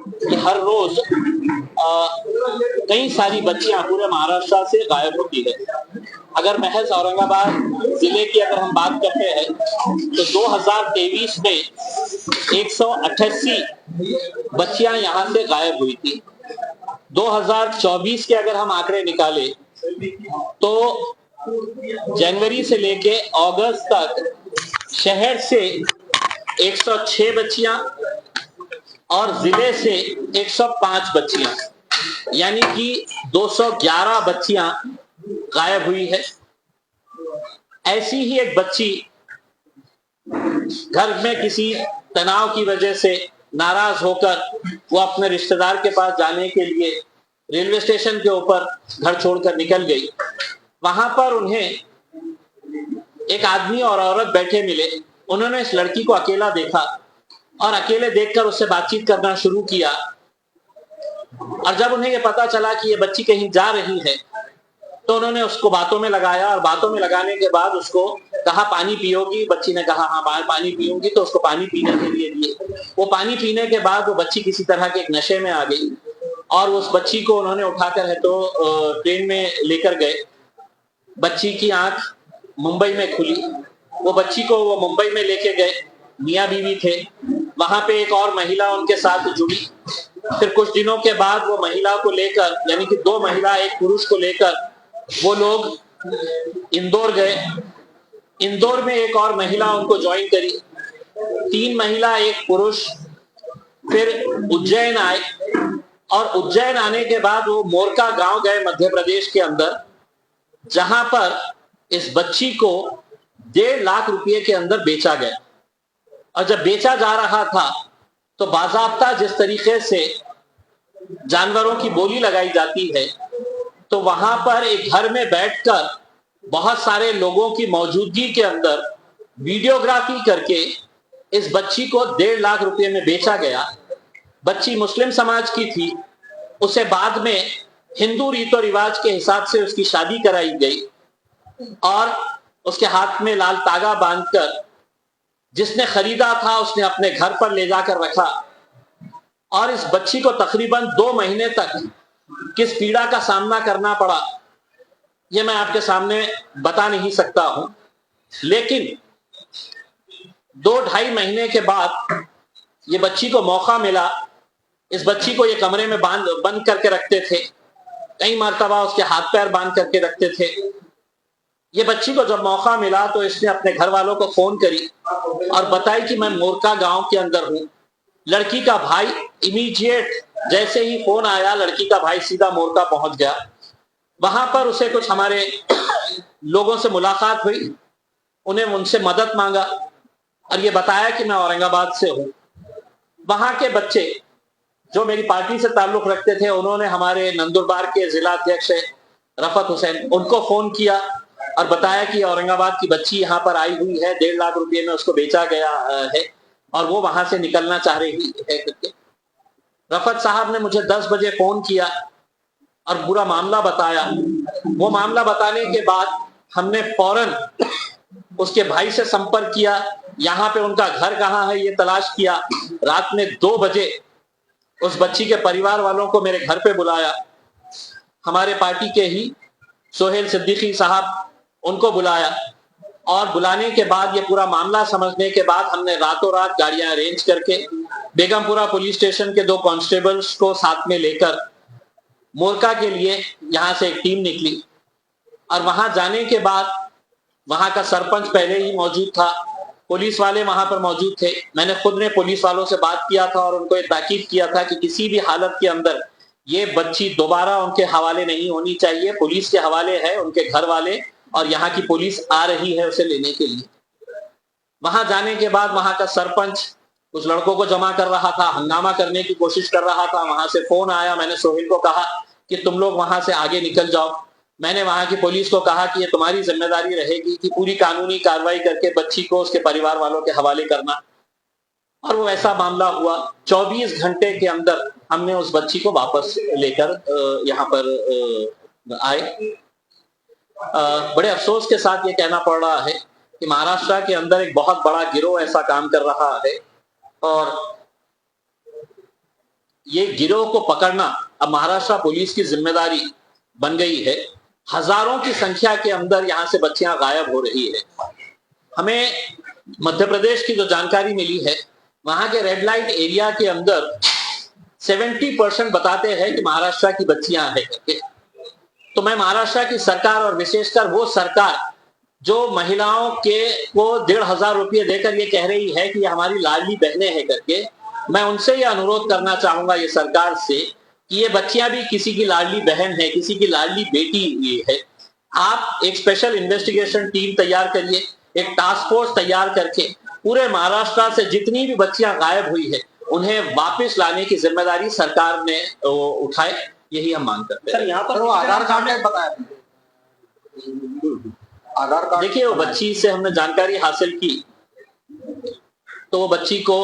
कि हर रोज कई सारी बच्चियां पूरे महाराष्ट्र से गायब होती है। अगर महज औरंगाबाद जिले की अगर हम बात करते हैं तो 2023 में 188 बच्चियां यहां से गायब हुई थी। 2024 के अगर हम आंकड़े निकाले तो जनवरी से लेके अगस्त तक शहर से 106 बच्चियां और जिले से 105 बच्चियां, यानी कि 211 बच्चियां गायब हुई है। ऐसी ही एक बच्ची घर में किसी तनाव की वजह से नाराज होकर वो अपने रिश्तेदार के पास जाने के लिए रेलवे स्टेशन के ऊपर घर छोड़कर निकल गई। वहां पर उन्हें एक आदमी और औरत बैठे मिले। उन्होंने इस लड़की को अकेला देखा और अकेले देखकर उससे बातचीत करना शुरू किया। और जब उन्हें यह पता चला कि ये बच्ची कहीं जा रही है तो उन्होंने उसको बातों में लगाया और बातों में लगाने के बाद उसको कहा पानी पियोगी। बच्ची ने कहा हाँ पानी पीऊंगी, तो उसको पानी पीने के लिए दिए। वो पानी पीने के बाद वो बच्ची किसी तरह के एक नशे में आ गई और उस बच्ची को उन्होंने उठाकर है तो ट्रेन में लेकर गए। बच्ची की आंख मुंबई में खुली। वो बच्ची को वो मुंबई में लेके गए, मियाँ बीवी थे। वहां पे एक और महिला उनके साथ जुड़ी। फिर कुछ दिनों के बाद वो महिला को लेकर, यानी कि दो महिला एक पुरुष को लेकर वो लोग इंदौर गए। इंदौर में एक और महिला उनको ज्वाइन करी। 3 महिला एक पुरुष फिर उज्जैन आए और उज्जैन आने के बाद वो मोरका गांव गए मध्य प्रदेश के अंदर, जहां पर इस बच्ची को 1.5 लाख रुपए के अंदर बेचा गया। और जब बेचा जा रहा था तो बाजाब्ता जिस तरीके से जानवरों की बोली लगाई जाती है, तो वहां पर एक घर में बैठकर बहुत सारे लोगों की मौजूदगी के अंदर वीडियोग्राफी करके इस बच्ची को 1.5 लाख रुपए में बेचा गया। बच्ची मुस्लिम समाज की थी। उसे बाद में हिंदू रीतो रिवाज के हिसाब से उसकी शादी कराई गई और उसके हाथ में लाल तागा बांधकर जिसने खरीदा था उसने अपने घर पर ले जाकर रखा। और इस बच्ची को तकरीबन 2 महीने तक किस पीड़ा का सामना करना पड़ा ये मैं आपके सामने बता नहीं सकता हूं। लेकिन 2-2.5 महीने के बाद ये बच्ची को मौका मिला। इस बच्ची को ये कमरे में बंद करके रखते थे। कई मर्तबा उसके हाथ पैर बांध करके रखते थे। ये बच्ची को जब मौका मिला तो इसने अपने घर वालों को फोन करी और बताई कि मैं मोरका गांव के अंदर हूं। लड़की का भाई इमीडिएट जैसे ही फोन आया, लड़की का भाई सीधा मोरका पहुंच गया। वहां पर उसे कुछ हमारे लोगों से मुलाकात हुई। उन्हें उनसे मदद मांगा और ये बताया कि मैं औरंगाबाद से हूं। वहां के बच्चे जो मेरी पार्टी से ताल्लुक रखते थे, उन्होंने हमारे नंदुरबार के जिला अध्यक्ष रफत हुसैन, उनको फोन किया और बताया कि औरंगाबाद की बच्ची यहाँ पर आई हुई है, 1.5 लाख रुपए में उसको बेचा गया है और वो वहां से निकलना चाह रही है करके। रफत साहब ने मुझे 10 बजे फोन किया और पूरा मामला बताया। वो मामला बताने के बाद हमने फौरन उसके भाई से संपर्क किया, यहाँ पे उनका घर कहाँ है ये तलाश किया। रात में 2 बजे उस बच्ची के परिवार वालों को मेरे घर पे बुलाया। हमारे पार्टी के ही सोहेल सिद्दीकी साहब, उनको बुलाया और बुलाने के बाद ये पूरा मामला समझने के बाद हमने रातों रात गाड़ियां अरेंज करके बेगमपुरा पुलिस स्टेशन के 2 कांस्टेबल्स को साथ में लेकर मोरका के लिए यहां से एक टीम निकली। और वहां जाने के बाद वहां का सरपंच पहले ही मौजूद था, पुलिस वाले वहां पर मौजूद थे। मैंने खुद ने पुलिस वालों से बात किया था और उनको ये ताकीद किया था कि किसी भी हालत के अंदर ये बच्ची दोबारा उनके हवाले नहीं होनी चाहिए। पुलिस के हवाले है उनके घर वाले और यहाँ की पुलिस आ रही है उसे लेने के लिए। वहां जाने के बाद वहां का सरपंच कुछ लड़कों को जमा कर रहा था, हंगामा करने की कोशिश कर रहा था। वहां से फोन आया, मैंने सोहेल को कहा कि तुम लोग वहां से आगे निकल जाओ। मैंने वहां की पुलिस को कहा कि ये तुम्हारी जिम्मेदारी रहेगी कि पूरी कानूनी कार्रवाई करके बच्ची को उसके परिवार वालों के हवाले करना। और वो ऐसा मामला हुआ। 24 घंटे के अंदर हमने उस बच्ची को वापस लेकर यहाँ पर आए। बड़े अफसोस के साथ ये कहना पड़ रहा है कि महाराष्ट्र के अंदर एक बहुत बड़ा गिरोह ऐसा काम कर रहा है और ये गिरोह को पकड़ना अब महाराष्ट्र पुलिस की जिम्मेदारी बन गई है। हजारों की संख्या के अंदर यहाँ से बच्चियां गायब हो रही है। हमें मध्य प्रदेश की जो जानकारी मिली है, वहां के रेड लाइट एरिया के अंदर 70% बताते हैं कि महाराष्ट्र की बच्चियां हैं करके। तो मैं महाराष्ट्र की सरकार और विशेषकर वो सरकार जो महिलाओं के को 1,500 रुपये देकर ये कह रही है कि ये हमारी लाडली बहनें हैं करके, मैं उनसे ये अनुरोध करना चाहूंगा ये सरकार से कि ये बच्चियां भी किसी की लाडली बहन है, किसी की लाडली बेटी है। आप एक स्पेशल इन्वेस्टिगेशन टीम तैयार करिए, एक टास्क फोर्स तैयार करके पूरे महाराष्ट्र से जितनी भी बच्चियां गायब हुई है उन्हें वापस लाने की जिम्मेदारी सरकार ने उठाए, यही हम मांग करते हैं। सर यहाँ पर आधार कार्ड ने बताया, आधार कार्ड देखिए, वो बच्ची से हमने जानकारी हासिल की तो वो बच्ची को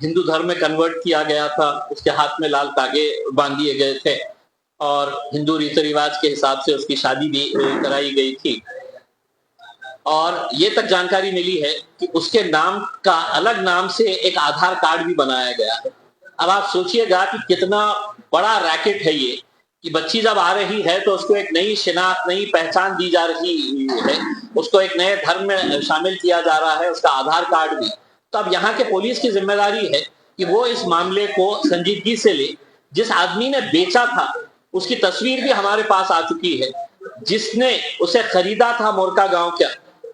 हिंदू धर्म में कन्वर्ट किया गया था, उसके हाथ में लाल तागे बांध दिए गए थे और हिंदू रीति रिवाज के हिसाब से उसकी शादी भी कराई गई थी। और ये तक जानकारी मिली है कि उसके नाम का अलग नाम से एक आधार कार्ड भी बनाया गया है। अब आप सोचिएगा कि कितना बड़ा रैकेट है ये, कि बच्ची जब आ रही है तो उसको एक नई शिनाख्त, नई पहचान दी जा रही है, उसको एक नए धर्म में शामिल किया जा रहा है, उसका आधार कार्ड भी। तो अब यहाँ के पुलिस की जिम्मेदारी है कि वो इस मामले को संजीदगी से ले। जिस आदमी ने बेचा था उसकी तस्वीर भी हमारे पास आ चुकी है, जिसने उसे खरीदा था मोरका गांव का,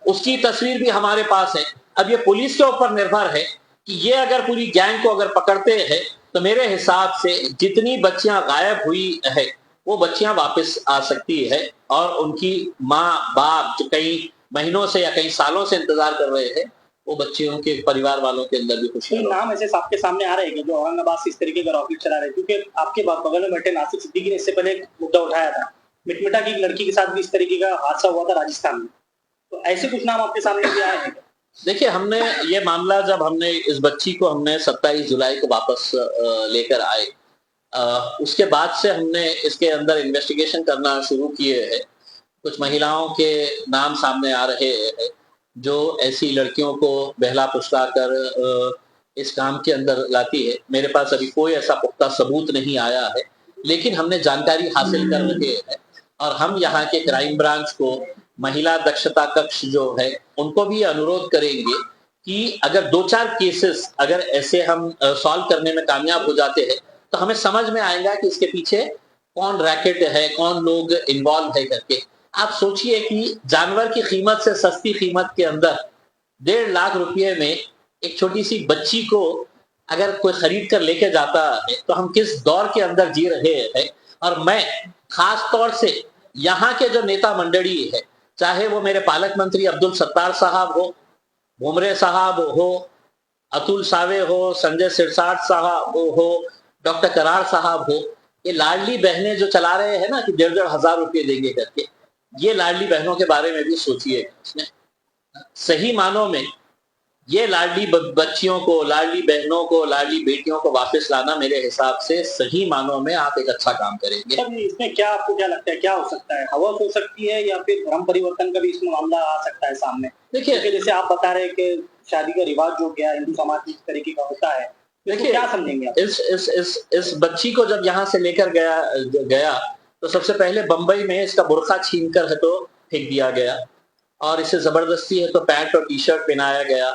उसकी तस्वीर भी हमारे पास है। अब ये पुलिस के ऊपर निर्भर है कि ये अगर पूरी गैंग को अगर पकड़ते हैं तो मेरे हिसाब से जितनी बच्चियां गायब हुई है वो बच्चियां वापस आ सकती है और उनकी माँ बाप जो कई महीनों से या कई सालों से इंतजार कर रहे हैं, वो बच्चियों के परिवार वालों के अंदर भी खुशी। नाम ऐसे आपके सामने आ रहे हैं जो औरंगाबाद से इस तरीके का रॉकेट चला रहे हैं, क्योंकि आपके बगल में बैठे नासिर सिद्दीकी ने इससे पहले एक मुद्दा उठाया था, मिटमिटा की लड़की के साथ भी इस तरीके का हादसा हुआ था राजस्थान में। तो ऐसे कुछ नाम आपके सामने भी आए हैं? देखिए, हमने ये मामला जब हमने इस बच्ची को हमने 27 जुलाई को वापस लेकर आए, उसके बाद से हमने इसके अंदर इन्वेस्टिगेशन करना शुरू किए हैं। कुछ महिलाओं के नाम सामने आ रहे हैं जो ऐसी लड़कियों को बहला फुसला कर इस काम के अंदर लाती है। मेरे पास अभी कोई ऐसा पुख्ता सबूत नहीं आया है, लेकिन हमने जानकारी हासिल कर रहे हैं और हम यहाँ के क्राइम ब्रांच को, महिला दक्षता कक्ष जो है, उनको भी अनुरोध करेंगे कि अगर 2-4 केसेस अगर ऐसे हम सॉल्व करने में कामयाब हो जाते हैं तो हमें समझ में आएगा कि इसके पीछे कौन रैकेट है, कौन लोग इन्वॉल्व है करके। आप सोचिए कि जानवर की कीमत से सस्ती कीमत के अंदर 1.5 लाख रुपए में एक छोटी सी बच्ची को अगर कोई खरीद कर लेके जाता है तो हम किस दौर के अंदर जी रहे हैं। और मैं खास तौर से यहाँ के जो नेता मंडली है, चाहे वो मेरे पालक मंत्री अब्दुल सत्तार साहब हो, भुमरे साहब हो, अतुल सावे हो, संजय सिरसाट साहब हो, डॉक्टर करार साहब हो, ये लाडली बहनें जो चला रहे हैं ना कि 1,500 हजार रुपये देंगे करके, ये लाडली बहनों के बारे में भी सोचिए। सही मानों में ये लाडली बच्चियों को, लाडली बहनों को, लाडली बेटियों को वापस लाना मेरे हिसाब से सही मानों में आप एक अच्छा काम करेंगे। इसमें क्या आपको क्या लगता है, क्या हो सकता है? हवस हो सकती है या फिर धर्म परिवर्तन का भी इसमें मामला आ सकता है सामने? देखिए, जैसे आप बता रहे हैं कि शादी का रिवाज जो गया हिंदू समाज में इस तरीके का होता है, देखिए क्या समझेंगे आप? इस बच्ची को जब यहाँ से लेकर गया तो सबसे पहले बंबई में इसका बुर्का छीन कर है तो फेंक दिया गया और इसे जबरदस्ती है तो पैंट और टी शर्ट पहनाया गया,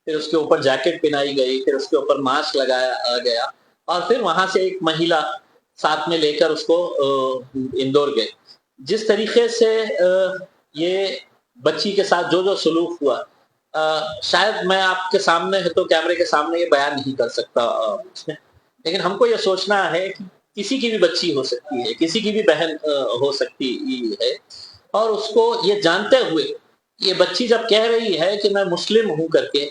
फिर उसके ऊपर जैकेट पहनाई गई, फिर उसके ऊपर मास्क लगाया गया और फिर वहां से एक महिला साथ में लेकर उसको इंदौर गए। जिस तरीके से ये बच्ची के साथ जो जो सलूक हुआ, शायद मैं आपके सामने है तो कैमरे के सामने ये बयान नहीं कर सकता इसमें, लेकिन हमको ये सोचना है कि किसी की भी बच्ची हो सकती है, किसी की भी बहन हो सकती है और उसको ये जानते हुए ये बच्ची जब कह रही है कि मैं मुस्लिम हूं करके,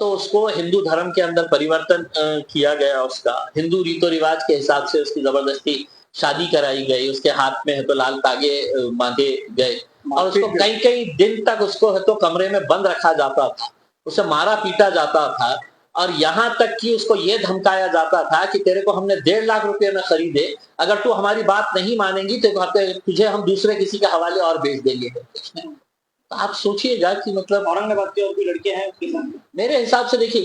तो उसको हिंदू धर्म के अंदर परिवर्तन किया गया, उसका हिंदू रीतो रिवाज के हिसाब से उसकी जबरदस्ती शादी कराई गई, उसके हाथ में है तो लाल तागे बांधे गए और उसको कई कई दिन तक उसको है तो कमरे में बंद रखा जाता था, उसे मारा पीटा जाता था और यहाँ तक कि उसको ये धमकाया जाता था कि तेरे को हमने 1.5 लाख रुपए में खरीदे, अगर तू हमारी बात नहीं मानेंगी तो तुझे हम दूसरे किसी के हवाले और बेच देंगे। तो आप सोचिएगा कि मतलब औरंगाबाद की और भी लड़कियां हैं उसके साथ? मेरे हिसाब से देखिए,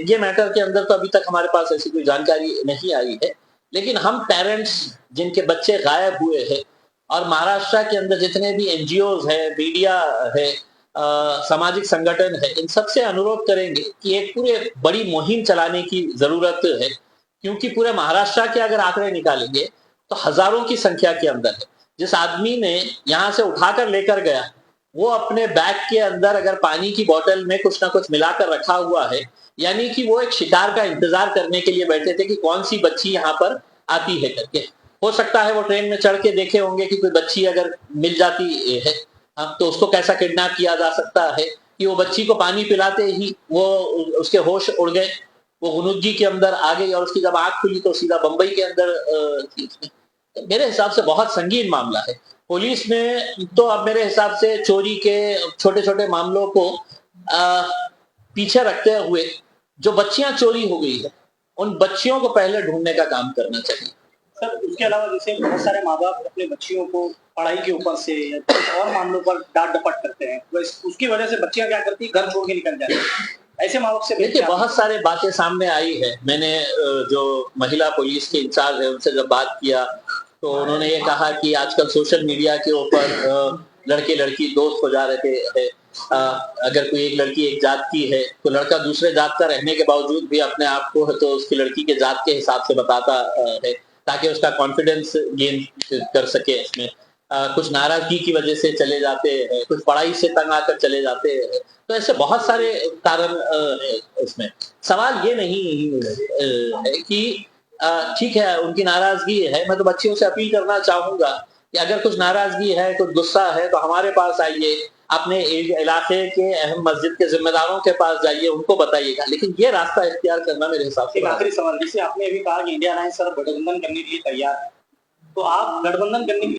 ये मैटर के अंदर तो अभी तक हमारे पास ऐसी कोई जानकारी नहीं आई है, लेकिन हम पेरेंट्स जिनके बच्चे गायब हुए हैं और महाराष्ट्र के अंदर जितने भी एनजीओज है, मीडिया है, सामाजिक संगठन है, इन सबसे अनुरोध करेंगे कि एक पूरे बड़ी मुहिम चलाने की जरूरत है, क्योंकि पूरे महाराष्ट्र के अगर आंकड़े निकालेंगे तो हजारों की संख्या के अंदर है। जिस आदमी ने यहाँ से उठाकर लेकर गया, वो अपने बैग के अंदर अगर पानी की बोतल में कुछ ना कुछ मिलाकर रखा हुआ है, यानी कि वो एक शिकार का इंतजार करने के लिए बैठे थे कि कौन सी बच्ची यहाँ पर आती है करके। हो सकता है वो ट्रेन में चढ़ के देखे होंगे कि कोई बच्ची अगर मिल जाती है, हाँ, तो उसको कैसा किडनैप किया जा सकता है कि वो बच्ची को पानी पिलाते ही वो उसके होश उड़ गए, वो गुनुगी के अंदर आ गई और उसकी जब आंख खुली तो सीधा बंबई के अंदर थी। तो मेरे हिसाब से बहुत संगीन मामला है। पुलिस ने तो अब मेरे हिसाब से चोरी के छोटे छोटे मामलों को पीछे रखते हुए जो बच्चियां चोरी हो गई है उन बच्चियों को पहले ढूंढने का काम करना चाहिए। सर उसके अलावा जैसे बहुत सारे माँ बाप अपने बच्चियों को पढ़ाई के ऊपर से या कुछ और मामलों पर डांट डपट करते हैं, उसकी वजह से बच्चियां क्या करती घर छोड़ के निकल जाती है। ऐसे माँ बाप से देखिए बहुत सारे बातें सामने आई है। मैंने जो महिला पुलिस के इंचार्ज है उनसे जब बात किया तो उन्होंने ये कहा कि आजकल सोशल मीडिया के ऊपर लड़के लड़की दोस्त हो जा रहे थे। अगर कोई एक लड़की एक जात की है तो लड़का दूसरे जात का रहने के बावजूद भी अपने आप को तो उसकी लड़की के जात के हिसाब से बताता है ताकि उसका कॉन्फिडेंस गेन कर सके। इसमें कुछ नाराजगी की वजह से चले जाते हैं, कुछ पढ़ाई से तंग आकर चले जाते हैं। तो ऐसे बहुत सारे कारण है इसमें। सवाल ये नहीं है कि ठीक है उनकी नाराजगी है, मैं तो बच्चियों से अपील करना चाहूंगा कि अगर कुछ नाराजगी है, कुछ गुस्सा है तो हमारे पास आइए, अपने इलाके के अहम मस्जिद के जिम्मेदारों के पास जाइए, उनको बताइएगा। लेकिन ये रास्ता इख्तियार करना मेरे हिसाब से एक आखिरी सवाल, जिसे आपने अभी कहा कि इंडिया अलायंस सर गठबंधन करने के लिए तैयार है, तो आप गठबंधन करने